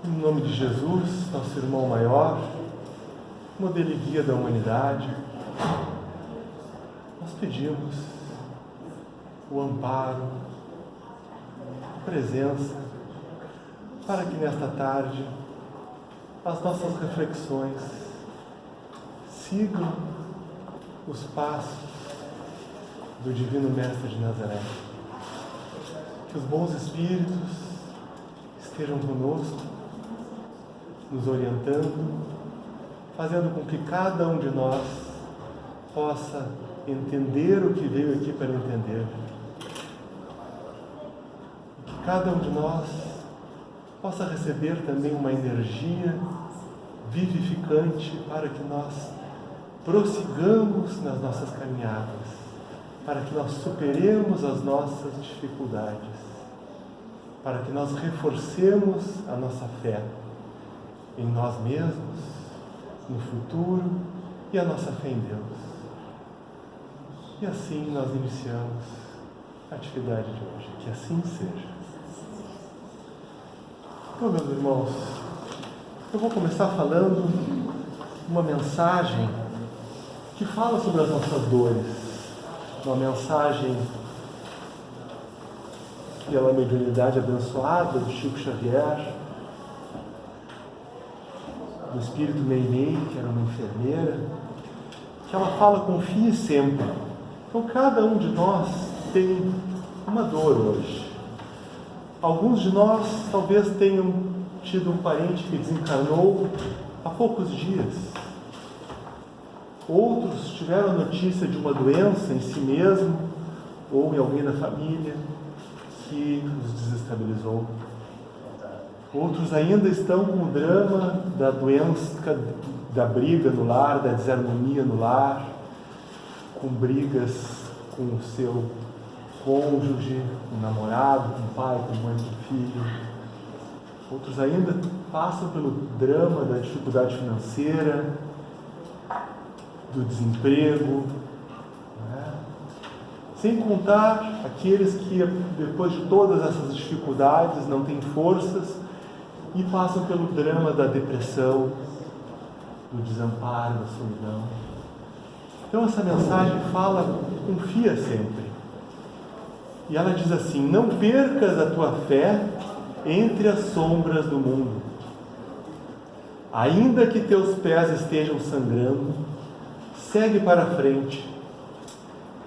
Em nome de Jesus, nosso irmão maior, modelo e guia da humanidade, nós pedimos o amparo, a presença, para que nesta tarde as nossas reflexões sigam os passos do Divino Mestre de Nazaré. Que os bons espíritos estejam conosco, nos orientando, fazendo com que cada um de nós possa entender o que veio aqui para entender. Que cada um de nós possa receber também uma energia vivificante para que nós prossigamos nas nossas caminhadas, para que nós superemos as nossas dificuldades, para que nós reforcemos a nossa fé em nós mesmos, no futuro e a nossa fé em Deus. E assim nós iniciamos a atividade de hoje. Que assim seja. Então, meus irmãos, eu vou começar falando uma mensagem que fala sobre as nossas dores. Uma mensagem pela mediunidade abençoada de Chico Xavier, do espírito Meimei, que era uma enfermeira, que ela fala: confie sempre. Então cada um de nós tem uma dor hoje. Alguns de nós talvez tenham tido um parente que desencarnou há poucos dias. Outros tiveram a notícia de uma doença em si mesmo ou em alguém da família que os desestabilizou. Outros ainda estão com o drama da doença, da briga no lar, da desarmonia no lar, com brigas com o seu cônjuge, com o namorado, com o pai, com a mãe, com o filho. Outros ainda passam pelo drama da dificuldade financeira, do desemprego, né? Sem contar aqueles que, depois de todas essas dificuldades, não têm forças e passam pelo drama da depressão, do desamparo, da solidão. Então essa mensagem fala: confia sempre. E ela diz assim: não percas a tua fé entre as sombras do mundo. Ainda que teus pés estejam sangrando, segue para a frente,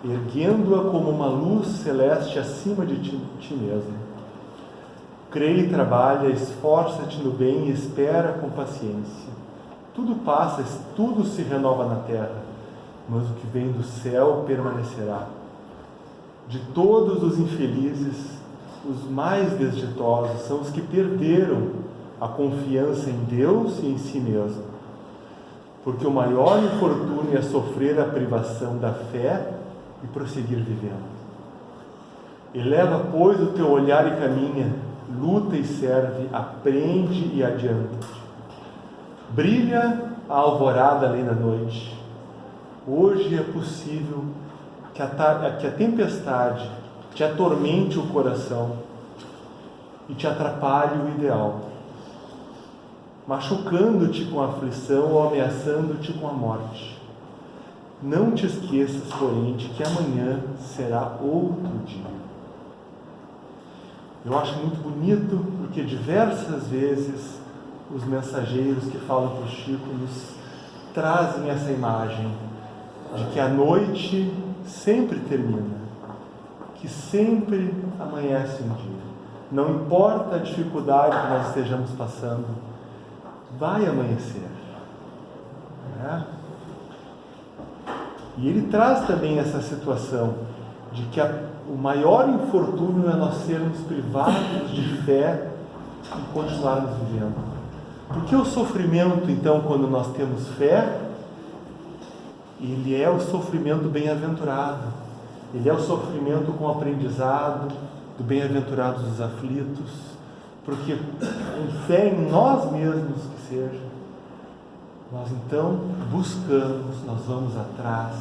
erguendo-a como uma luz celeste acima de ti mesmo. Crê e trabalha, esforça-te no bem e espera com paciência. Tudo passa, tudo se renova na terra, mas o que vem do céu permanecerá. De todos os infelizes, os mais desditosos são os que perderam a confiança em Deus e em si mesmo. Porque o maior infortúnio é sofrer a privação da fé e prosseguir vivendo. Eleva, pois, o teu olhar e caminha, luta e serve, aprende e adianta-te. Brilha a alvorada além da noite. Hoje é possível que a tempestade te atormente o coração e te atrapalhe o ideal, machucando-te com a aflição ou ameaçando-te com a morte. Não te esqueças, porém, de que amanhã será outro dia. Eu acho muito bonito, porque diversas vezes os mensageiros que falam para o Chico nos trazem essa imagem de que a noite sempre termina, que sempre amanhece um dia. Não importa a dificuldade que nós estejamos passando, vai amanhecer. Né? E ele traz também essa situação de que o maior infortúnio é nós sermos privados de fé e continuarmos vivendo. Porque o sofrimento, então, quando nós temos fé, ele é o sofrimento bem-aventurado. Ele é o sofrimento com aprendizado do bem-aventurados dos aflitos. Porque com fé em nós mesmos que seja, nós então buscamos, nós vamos atrás,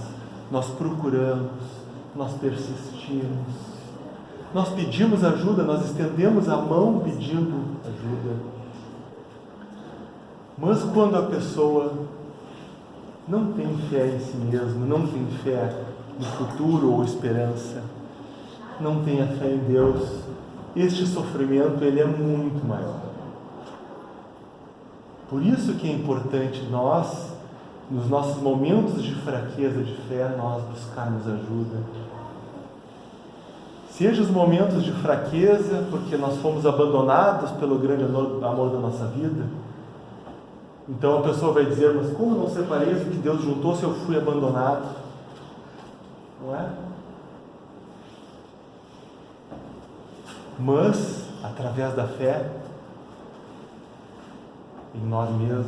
nós procuramos, nós persistimos, nós pedimos ajuda, nós estendemos a mão pedindo ajuda. Mas quando a pessoa não tem fé em si mesma, não tem fé no futuro ou esperança, não tem a fé em Deus, este sofrimento ele é muito maior. Por isso que é importante nós, nos nossos momentos de fraqueza de fé, nós buscarmos ajuda. Seja os momentos de fraqueza, porque nós fomos abandonados pelo grande amor da nossa vida. Então a pessoa vai dizer, mas como não separei isso que Deus juntou se eu fui abandonado? Não é? Mas, através da fé, em nós mesmos,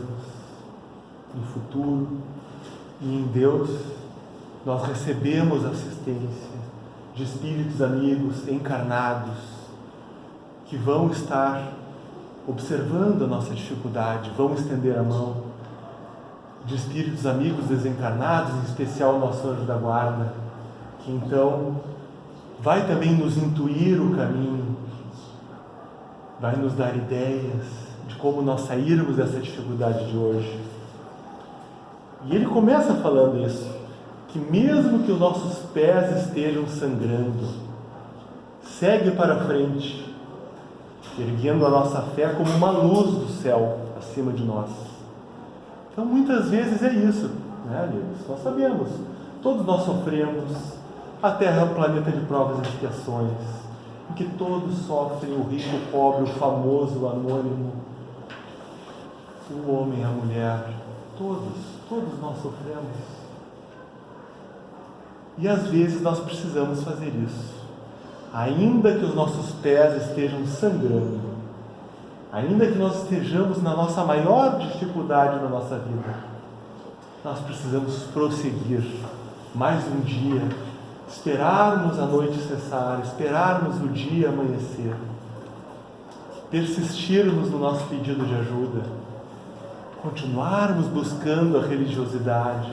no futuro e em Deus, nós recebemos assistência de espíritos amigos encarnados que vão estar observando a nossa dificuldade, vão estender a mão, de espíritos amigos desencarnados, em especial o nosso anjo da guarda, que então vai também nos intuir o caminho, vai nos dar ideias de como nós sairmos dessa dificuldade de hoje. E ele começa falando isso, que mesmo que os nossos pés estejam sangrando, segue para frente, erguendo a nossa fé como uma luz do céu acima de nós. Então muitas vezes é isso, né, amigos? Nós sabemos, todos nós sofremos, a Terra é um planeta de provas e expiações, em que todos sofrem, o rico, o pobre, o famoso, o anônimo, o homem, a mulher, todos nós sofremos. E às vezes nós precisamos fazer isso. Ainda que os nossos pés estejam sangrando, ainda que nós estejamos na nossa maior dificuldade na nossa vida, nós precisamos prosseguir mais um dia, esperarmos a noite cessar, esperarmos o dia amanhecer, persistirmos no nosso pedido de ajuda, continuarmos buscando a religiosidade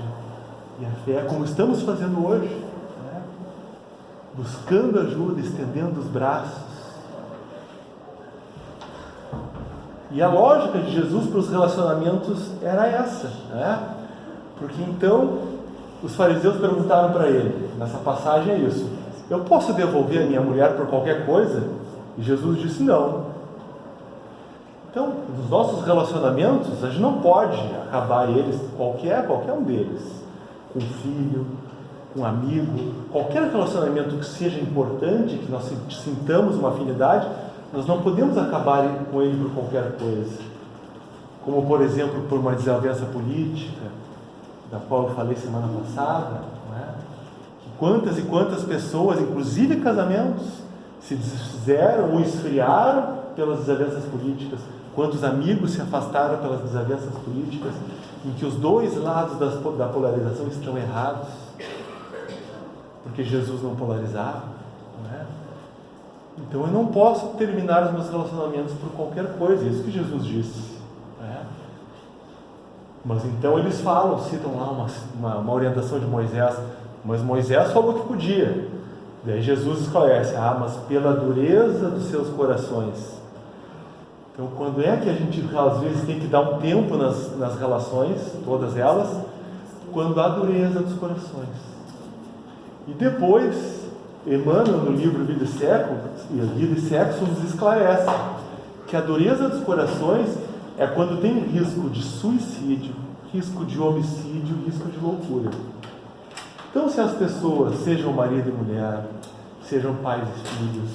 e a fé, como estamos fazendo hoje, né? Buscando ajuda, estendendo os braços. E a lógica de Jesus para os relacionamentos era essa, né? Porque então os fariseus perguntaram para ele, nessa passagem é isso: eu posso devolver a minha mulher por qualquer coisa? E Jesus disse não. Então, nos nossos relacionamentos, a gente não pode acabar eles, qualquer um deles, com um filho, com um amigo, qualquer relacionamento que seja importante, que nós sintamos uma afinidade, nós não podemos acabar com ele por qualquer coisa. Como, por exemplo, por uma desavença política, da qual eu falei semana passada, não é? Que quantas e quantas pessoas, inclusive casamentos, se desfizeram ou esfriaram pelas desavenças políticas, quantos amigos se afastaram pelas desavenças políticas, em que os dois lados da polarização estão errados, porque Jesus não polarizava, não é? Então eu não posso terminar os meus relacionamentos por qualquer coisa, é isso que Jesus disse, não é? Mas então eles falam, citam lá uma orientação de Moisés, mas Moisés falou que podia. Daí Jesus esclarece, mas pela dureza dos seus corações. Então, quando é que a gente, às vezes, tem que dar um tempo nas relações, todas elas? Quando há dureza dos corações. E depois, Emmanuel, no livro Vida e Sexo, nos esclarece que a dureza dos corações é quando tem risco de suicídio, risco de homicídio, risco de loucura. Então, se as pessoas, sejam marido e mulher, sejam pais e filhos,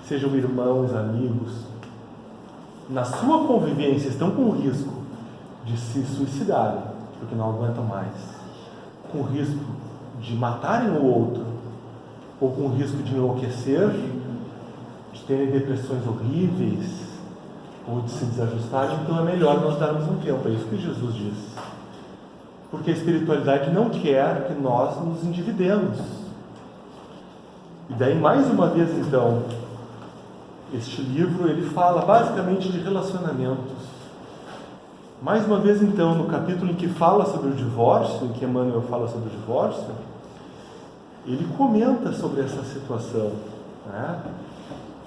sejam irmãos, amigos, na sua convivência estão com o risco de se suicidarem, porque não aguentam mais, com o risco de matarem o outro, ou com o risco de enlouquecer, de terem depressões horríveis, ou de se desajustarem, então é melhor nós darmos um tempo. É isso que Jesus disse. Porque a espiritualidade não quer que nós nos endividemos. E daí, mais uma vez, então, este livro, ele fala basicamente de relacionamentos. Mais uma vez, então, no capítulo em que fala sobre o divórcio, em que Emmanuel fala sobre o divórcio, ele comenta sobre essa situação, né?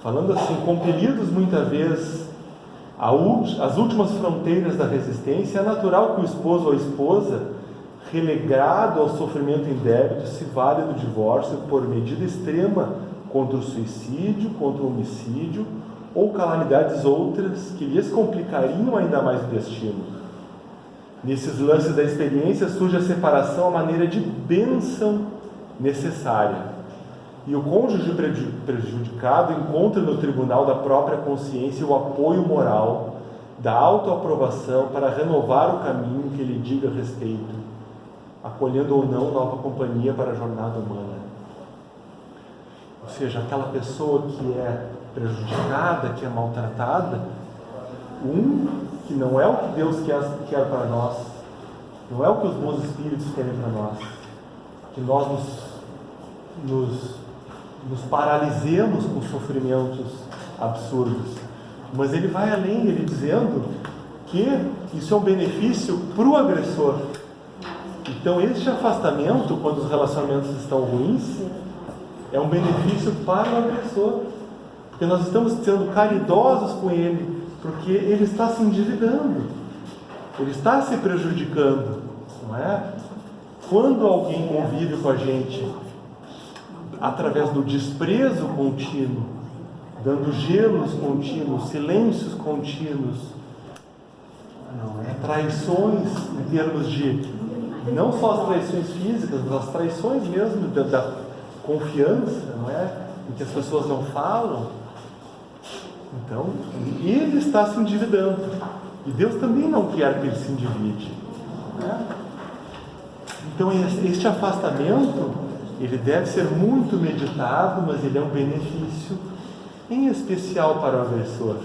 Falando assim, compelidos muitas vezes as últimas fronteiras da resistência, é natural que o esposo ou a esposa, relegado ao sofrimento em débito, se vale do divórcio por medida extrema contra o suicídio, contra o homicídio ou calamidades outras que lhes complicariam ainda mais o destino. Nesses lances da experiência surge a separação à maneira de bênção necessária. E o cônjuge prejudicado encontra no tribunal da própria consciência o apoio moral da autoaprovação para renovar o caminho que lhe diga respeito, acolhendo ou não nova companhia para a jornada humana. Ou seja, aquela pessoa que é prejudicada, que é maltratada, que não é o que Deus quer para nós, não é o que os bons espíritos querem para nós, que nós nos paralisemos com sofrimentos absurdos, mas ele vai além, ele dizendo que isso é um benefício para o agressor. Então este afastamento, quando os relacionamentos estão ruins, é um benefício para o agressor, porque nós estamos sendo caridosos com ele, porque ele está se endividando, ele está se prejudicando, não é? Quando alguém convive com a gente através do desprezo contínuo, dando gelos contínuos, silêncios contínuos, traições em termos de, não só as traições físicas, mas as traições mesmo da confiança, não é? Em que as pessoas não falam. Então, ele está se endividando. E Deus também não quer que ele se endivide. Né? Então, este afastamento, ele deve ser muito meditado, mas ele é um benefício, em especial para o agressor,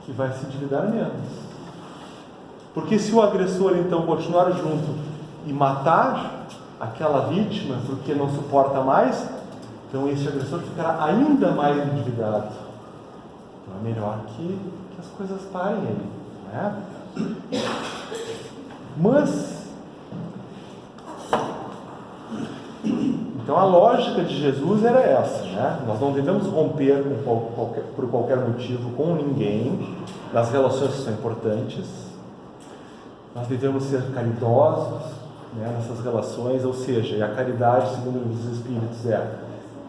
que vai se endividar menos. Porque se o agressor, então, continuar junto e matar aquela vítima porque não suporta mais, então esse agressor ficará ainda mais endividado. Então é melhor que as coisas parem aí, né? Mas, então a lógica de Jesus era essa, né? Nós não devemos romper por qualquer motivo com ninguém nas relações que são importantes. Nós devemos ser caridosos, né, nessas relações, ou seja, e a caridade, segundo os Espíritos, é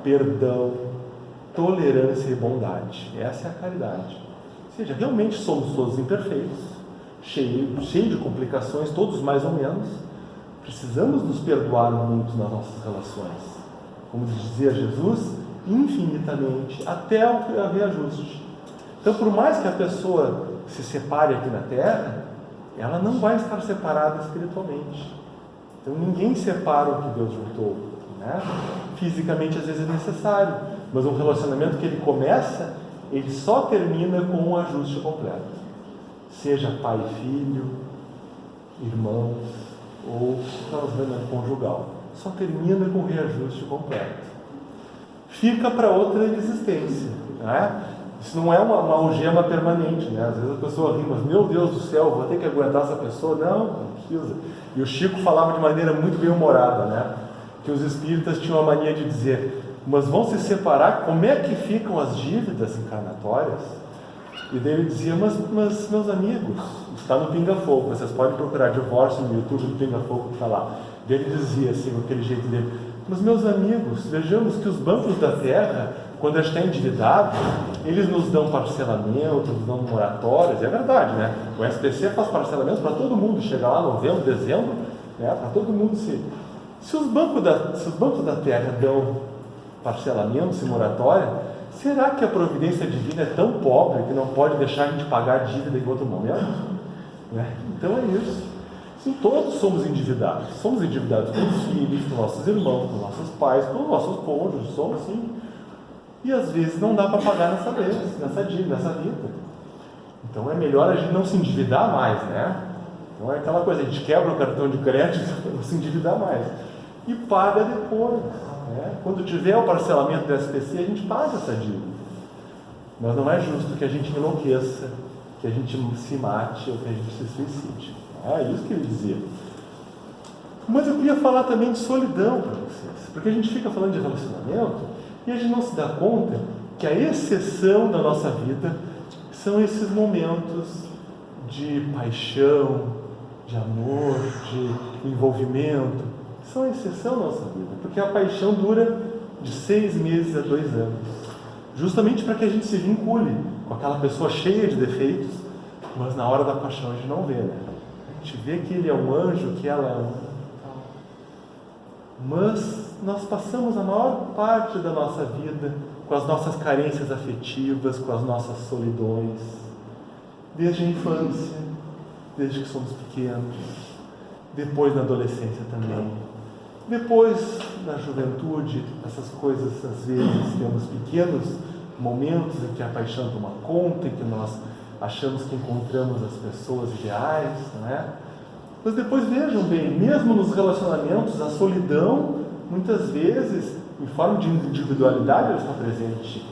perdão, tolerância e bondade. Essa é a caridade. Ou seja, realmente somos todos imperfeitos, cheios de complicações, todos mais ou menos. Precisamos nos perdoar muito nas nossas relações. Como dizia Jesus, infinitamente, até o reajuste. Então, por mais que a pessoa se separe aqui na Terra, ela não vai estar separada espiritualmente. Então, ninguém separa o que Deus juntou, né? Fisicamente, às vezes, é necessário, mas um relacionamento que ele começa, ele só termina com um ajuste completo. Seja pai e filho, irmãos, ou relacionamento conjugal. Só termina com reajuste completo. Fica para outra existência, né? Isso não é uma algema permanente, né? Às vezes a pessoa ri, mas meu Deus do céu, vou ter que aguentar essa pessoa. Não precisa. E o Chico falava de maneira muito bem humorada, né? Que os espíritas tinham a mania de dizer, mas vão se separar, como é que ficam as dívidas encarnatórias? E daí ele dizia, mas meus amigos, está no Pinga Fogo, vocês podem procurar divórcio no YouTube do Pinga Fogo, que está lá. Daí ele dizia assim, com aquele jeito dele, mas meus amigos, vejamos que os bancos da terra, quando a gente está endividado, eles nos dão parcelamentos, nos dão moratórias, é verdade, né? O SPC faz parcelamentos para todo mundo, chega lá novembro, dezembro, né? Para todo mundo se os bancos da terra dão parcelamentos e moratória, será que a providência divina é tão pobre que não pode deixar a gente pagar a dívida em outro momento? Né? Então é isso. Sim, todos somos endividados. Somos endividados com os filhos, com nossos irmãos, com nossos pais, com nossos cônjuges. Somos sim. E às vezes não dá para pagar nessa dívida, nessa vida. Então é melhor a gente não se endividar mais, né? Então é aquela coisa, a gente quebra o cartão de crédito para não se endividar mais. E paga depois. Né? Quando tiver o parcelamento do SPC, a gente paga essa dívida. Mas não é justo que a gente enlouqueça, que a gente se mate ou que a gente se suicide. É isso que ele dizia. Mas eu queria falar também de solidão para vocês, porque a gente fica falando de relacionamento e a gente não se dá conta que a exceção da nossa vida são esses momentos de paixão, de amor, de envolvimento, que são a exceção na nossa vida, porque a paixão dura de 6 meses a 2 anos, justamente para que a gente se vincule com aquela pessoa cheia de defeitos, mas na hora da paixão a gente não vê, né? A gente vê que ele é um anjo, que ela é um... Mas nós passamos a maior parte da nossa vida com as nossas carências afetivas, com as nossas solidões, desde a infância, desde que somos pequenos, depois na adolescência também, depois na juventude. Essas coisas, às vezes, temos pequenos momentos em que a paixão toma conta, em que nós achamos que encontramos as pessoas ideais, não é? Mas depois vejam bem, mesmo nos relacionamentos, a solidão, muitas vezes, em forma de individualidade, ela está presente.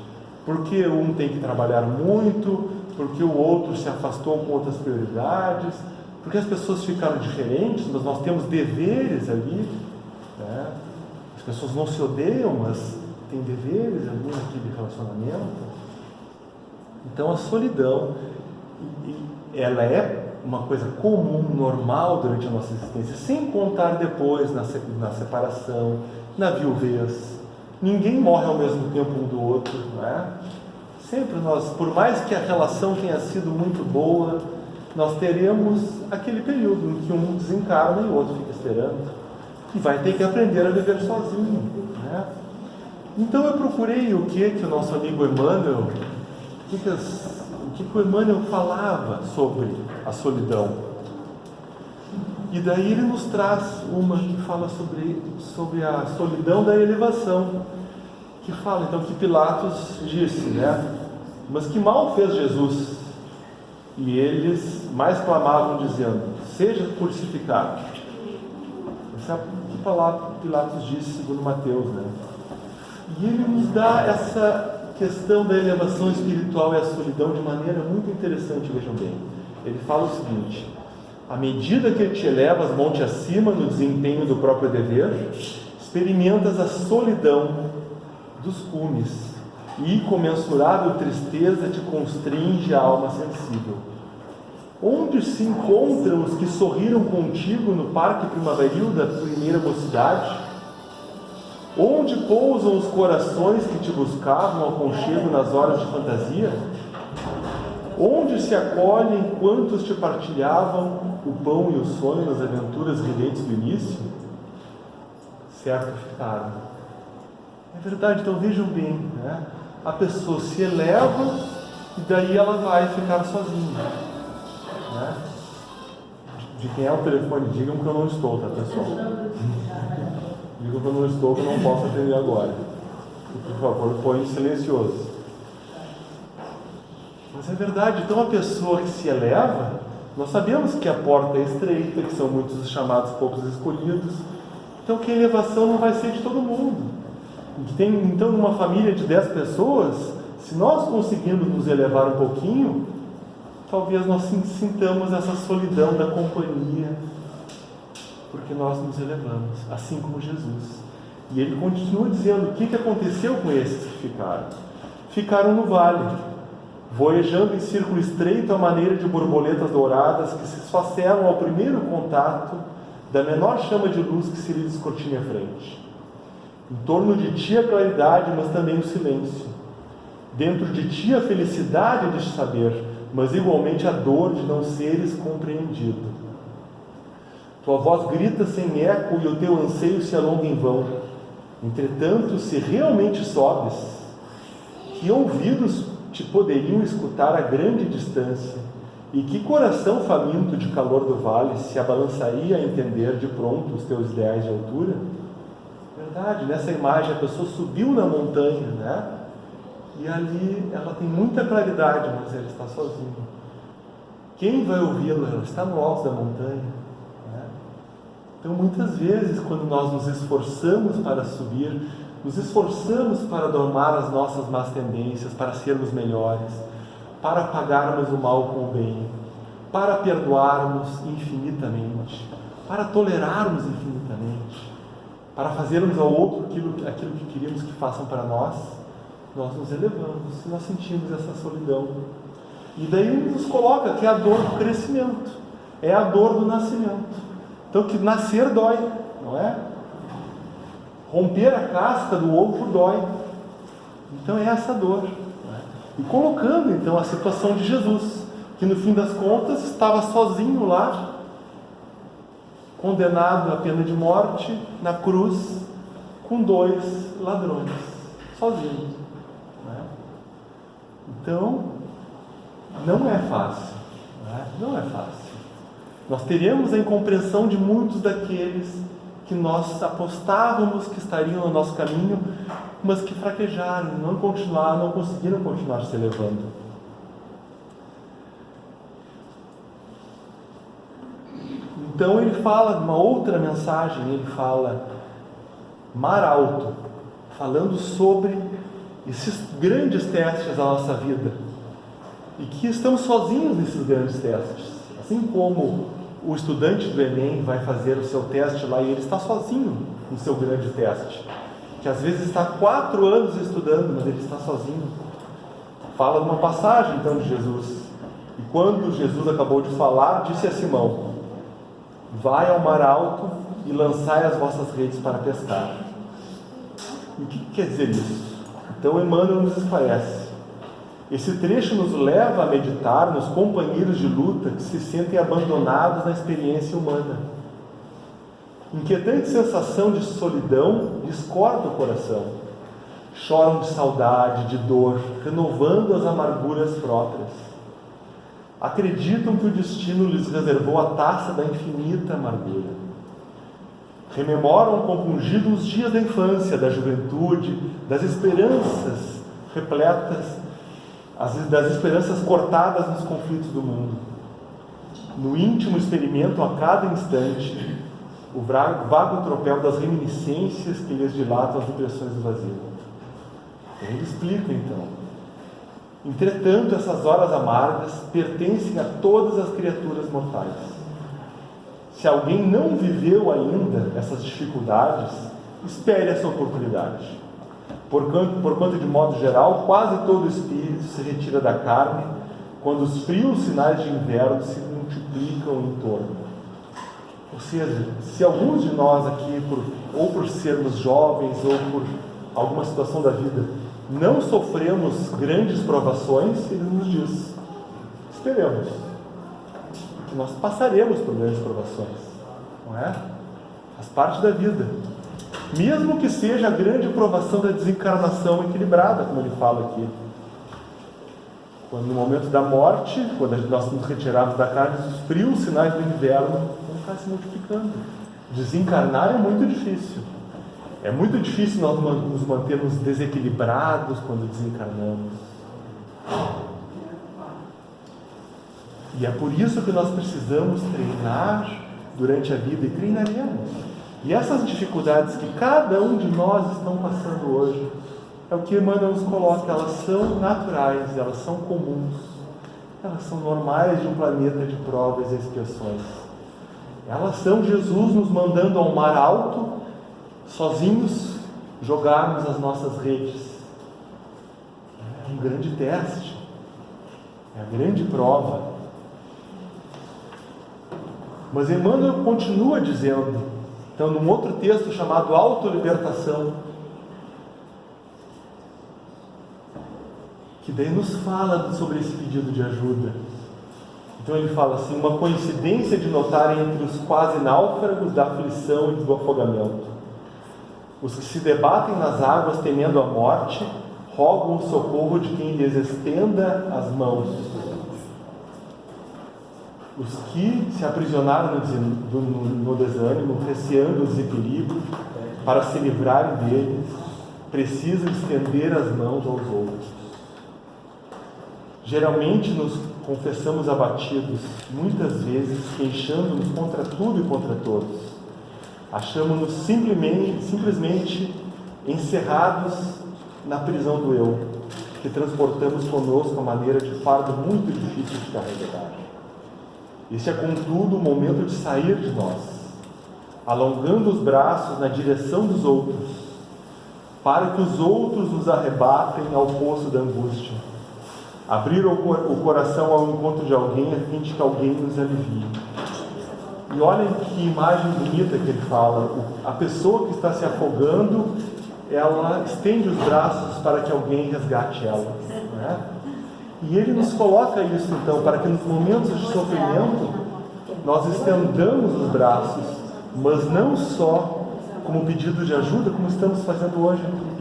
Porque um tem que trabalhar muito, porque o outro se afastou com outras prioridades, porque as pessoas ficaram diferentes, mas nós temos deveres ali, né? As pessoas não se odeiam, mas têm deveres ali naquele relacionamento. Então a solidão, ela é uma coisa comum, normal durante a nossa existência, sem contar depois na separação, na viuvez. Ninguém morre ao mesmo tempo um do outro, não é? Sempre nós, por mais que a relação tenha sido muito boa, nós teremos aquele período em que um desencarna e o outro fica esperando, e vai ter que aprender a viver sozinho, né? Então eu procurei o que o nosso amigo Emmanuel, o que o Emmanuel falava sobre a solidão. E daí ele nos traz uma que fala sobre a solidão da elevação, que fala então que Pilatos disse, né? Mas que mal fez Jesus? E eles mais clamavam dizendo, seja crucificado. Essa é a palavra que Pilatos disse segundo Mateus, né? E ele nos dá essa questão da elevação espiritual e a solidão de maneira muito interessante, vejam bem. Ele fala o seguinte: à medida que te elevas monte acima no desempenho do próprio dever, experimentas a solidão dos cumes, e incomensurável tristeza te constringe a alma sensível. Onde se encontram os que sorriram contigo no parque primaveril da primeira mocidade? Onde pousam os corações que te buscavam ao aconchego nas horas de fantasia? Onde se acolhem quantos te partilhavam o pão e o sonho nas aventuras ridentes do início? Certo ficaram. É verdade, então vejam bem, né? A pessoa se eleva e daí ela vai ficar sozinha, né? De quem é o telefone? Digam que eu não estou, tá, pessoal? Digam que eu não estou, que eu não posso atender agora. Por favor, põe silencioso. Mas é verdade, então a pessoa que se eleva, nós sabemos que a porta é estreita, que são muitos os chamados, poucos escolhidos, então que a elevação não vai ser de todo mundo. Então, numa família de 10 pessoas, se nós conseguirmos nos elevar um pouquinho, talvez nós sintamos essa solidão da companhia, porque nós nos elevamos, assim como Jesus. E ele continua dizendo, o que aconteceu com esses que ficaram? Ficaram no vale, voejando em círculo estreito à maneira de borboletas douradas que se esfacelam ao primeiro contato da menor chama de luz que se lhe descortina à frente. Em torno de ti a claridade, mas também o silêncio. Dentro de ti a felicidade de saber, mas igualmente a dor de não seres compreendido. Tua voz grita sem eco e o teu anseio se alonga em vão. Entretanto, se realmente sobes, que ouvidos te poderiam escutar a grande distância, e que coração faminto de calor do vale se abalançaria a entender de pronto os teus ideais de altura? Verdade, nessa imagem a pessoa subiu na montanha, né? E ali ela tem muita claridade, mas ela está sozinha. Quem vai ouvi-la? Ela está no alto da montanha, né? Então muitas vezes quando nós nos esforçamos para subir, nos esforçamos para domar as nossas más tendências, para sermos melhores, para pagarmos o mal com o bem, para perdoarmos infinitamente, para tolerarmos infinitamente, para fazermos ao outro aquilo que queríamos que façam para nós, nós nos elevamos e nós sentimos essa solidão. E daí nos coloca que é a dor do crescimento, é a dor do nascimento. Então que nascer dói, não é? Romper a casca do ovo dói. Então é essa dor. Não é? E colocando então a situação de Jesus, que no fim das contas estava sozinho lá, condenado à pena de morte, na cruz, com 2 ladrões, sozinho. Não é? Então, não é fácil. Não é fácil. Nós teremos a incompreensão de muitos daqueles que nós apostávamos que estariam no nosso caminho, mas que fraquejaram, não conseguiram continuar se elevando. Então ele fala de uma outra mensagem, ele fala mar alto, falando sobre esses grandes testes da nossa vida, e que estamos sozinhos nesses grandes testes, assim como o estudante do Enem vai fazer o seu teste lá e ele está sozinho no seu grande teste, que às vezes está 4 anos estudando, mas ele está sozinho. Fala de uma passagem então de Jesus, e quando Jesus acabou de falar, disse a Simão: vai ao mar alto e lançai as vossas redes para pescar. E o que quer dizer isso? Então Emmanuel nos esclarece. Esse trecho nos leva a meditar nos companheiros de luta que se sentem abandonados na experiência humana. Inquietante sensação de solidão descorda o coração. Choram de saudade, de dor, renovando as amarguras próprias. Acreditam que o destino lhes reservou a taça da infinita amargura. Rememoram compungidos os dias da infância, da juventude, das esperanças repletas, das esperanças cortadas nos conflitos do mundo. No íntimo experimentam a cada instante o vago tropel das reminiscências que lhes dilatam as impressões do vazio. Ele explica então: entretanto, essas horas amargas pertencem a todas as criaturas mortais. Se alguém não viveu ainda essas dificuldades, espere essa oportunidade. Porquanto, de modo geral, quase todo espírito se retira da carne quando os frios sinais de inverno se multiplicam em torno. Ou seja, se alguns de nós aqui, ou por sermos jovens, ou por alguma situação da vida, não sofremos grandes provações, ele nos diz: esperemos, que nós passaremos por grandes provações, não é? Faz parte da vida. Mesmo que seja a grande provação da desencarnação equilibrada, como ele fala aqui. Quando no momento da morte, quando nós nos retirarmos da carne, os frios sinais do inverno vão estar se multiplicando. Desencarnar é muito difícil. É muito difícil nós nos mantermos desequilibrados quando desencarnamos. E é por isso que nós precisamos treinar durante a vida, e treinaremos. E essas dificuldades que cada um de nós estão passando hoje, é o que Emmanuel nos coloca: elas são naturais, elas são comuns, elas são normais de um planeta de provas e expiações. Elas são Jesus nos mandando ao mar alto, sozinhos, jogarmos as nossas redes. É um grande teste, é a grande prova. Mas Emmanuel continua dizendo, então, num outro texto chamado Autolibertação, que daí nos fala sobre esse pedido de ajuda. Então ele fala assim: uma coincidência de notar entre os quase náufragos da aflição e do afogamento. Os que se debatem nas águas temendo a morte, rogam o socorro de quem lhes estenda as mãos. Os que se aprisionaram no desânimo, receando o desequilíbrio, para se livrarem deles, precisam estender as mãos aos outros. Geralmente nos confessamos abatidos, muitas vezes queixando-nos contra tudo e contra todos. Achamos-nos simplesmente encerrados na prisão do eu, que transportamos conosco a maneira de fardo muito difícil de carregar. Este é, contudo, o momento de sair de nós, alongando os braços na direção dos outros, para que os outros nos arrebatem ao poço da angústia. Abrir o coração ao encontro de alguém a fim de que alguém nos alivie. E olhem que imagem bonita que ele fala. A pessoa que está se afogando, ela estende os braços para que alguém resgate ela. Né? E ele nos coloca isso, então, para que nos momentos de sofrimento, nós estendamos os braços, mas não só como pedido de ajuda, como estamos fazendo hoje aqui.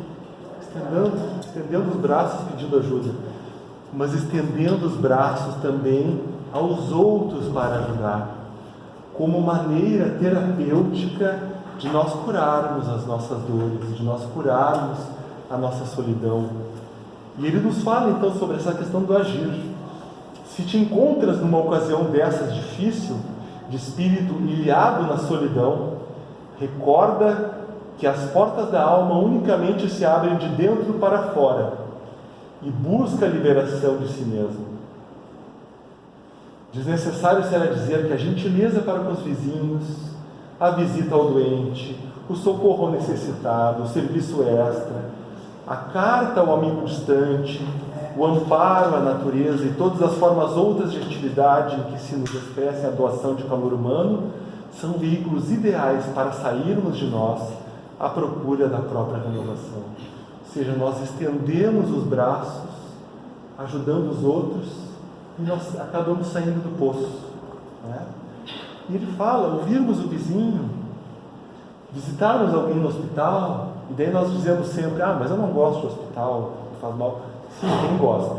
Estendendo os braços pedindo ajuda, mas estendendo os braços também aos outros para ajudar, como maneira terapêutica de nós curarmos as nossas dores, de nós curarmos a nossa solidão. E ele nos fala então sobre essa questão do agir. Se te encontras numa ocasião dessas difícil, de espírito ilhado na solidão, recorda que as portas da alma unicamente se abrem de dentro para fora e busca a liberação de si mesmo. Desnecessário será dizer que a gentileza para com os vizinhos, a visita ao doente, o socorro ao necessitado, o serviço extra, a carta ao amigo distante, o amparo à natureza e todas as formas outras de atividade em que se nos expressa a doação de calor humano são veículos ideais para sairmos de nós à procura da própria renovação. Ou seja, nós estendemos os braços, ajudando os outros, e nós acabamos saindo do poço. Né? E ele fala, ouvirmos o vizinho, visitarmos alguém no hospital, e daí nós dizemos sempre, mas eu não gosto de hospital, faz mal. Sim, quem gosta?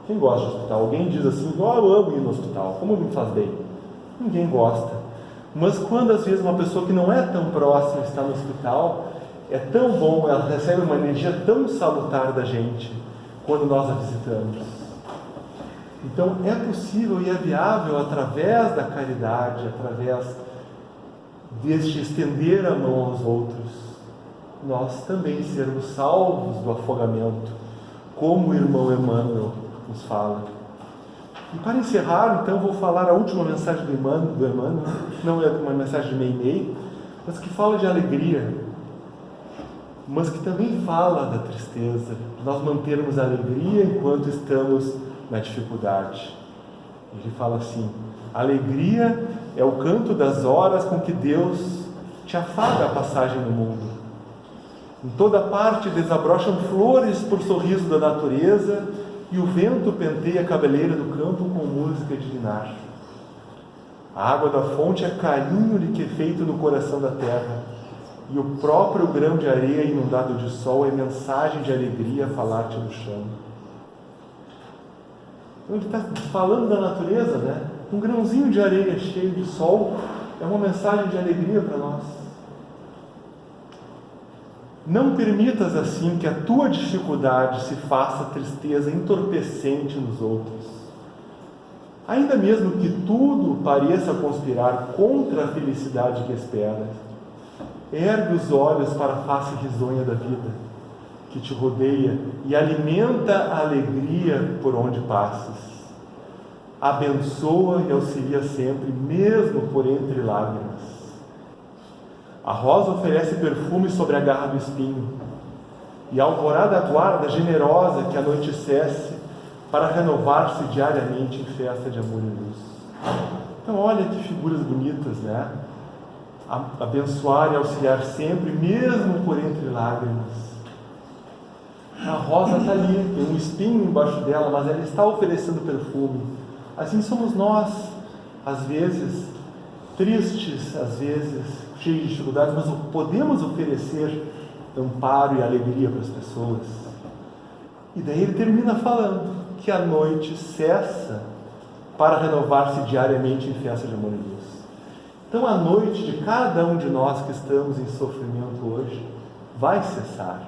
Quem gosta de hospital? Alguém diz assim, eu amo ir no hospital, como me faz bem? Ninguém gosta. Mas quando às vezes uma pessoa que não é tão próxima está no hospital, é tão bom, ela recebe uma energia tão salutar da gente quando nós a visitamos. Então é possível e é viável, através da caridade, através deste estender a mão aos outros, nós também sermos salvos do afogamento, como o irmão Emmanuel nos fala. E para encerrar, então, vou falar a última mensagem do Emmanuel, não é uma mensagem de Meimei, mas que fala de alegria, mas que também fala da tristeza, de nós mantermos a alegria enquanto estamos na dificuldade. Ele fala assim, a alegria é o canto das horas com que Deus te afaga a passagem no mundo. Em toda parte desabrocham flores por sorriso da natureza e o vento penteia a cabeleira do campo com música divinar. A água da fonte é carinho liquefeito no coração da terra e o próprio grão de areia inundado de sol é mensagem de alegria a falar-te no chão. Então ele está falando da natureza, né? Um grãozinho de areia cheio de sol é uma mensagem de alegria para nós. Não permitas assim que a tua dificuldade se faça tristeza entorpecente nos outros. Ainda mesmo que tudo pareça conspirar contra a felicidade que esperas, ergue os olhos para a face risonha da vida, que te rodeia e alimenta a alegria por onde passes. Abençoa e auxilia sempre, mesmo por entre lágrimas. A rosa oferece perfume sobre a garra do espinho, e a alvorada aguarda generosa que a noite cesse para renovar-se diariamente em festa de amor e luz. Então olha que figuras bonitas, né? Abençoar e auxiliar sempre, mesmo por entre lágrimas. A rosa está ali, tem um espinho embaixo dela, mas ela está oferecendo perfume. Assim somos nós, às vezes tristes, às vezes cheios de dificuldades, mas podemos oferecer amparo e alegria para as pessoas. E daí ele termina falando que a noite cessa para renovar-se diariamente em festa de amor e luz. Então a noite de cada um de nós que estamos em sofrimento hoje vai cessar.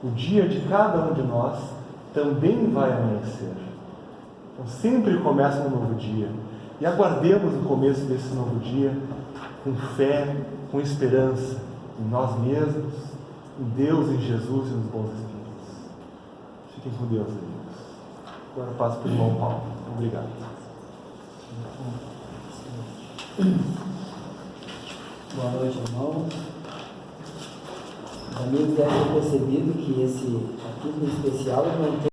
O dia de cada um de nós também vai amanhecer. Então sempre começa um novo dia. E aguardemos o começo desse novo dia com fé, com esperança em nós mesmos, em Deus, em Jesus e nos bons espíritos. Fiquem com Deus, amigos. Agora eu passo para o irmão Paulo. Obrigado. Boa noite, irmãos. Os amigos devem ter percebido que esse capítulo especial não tem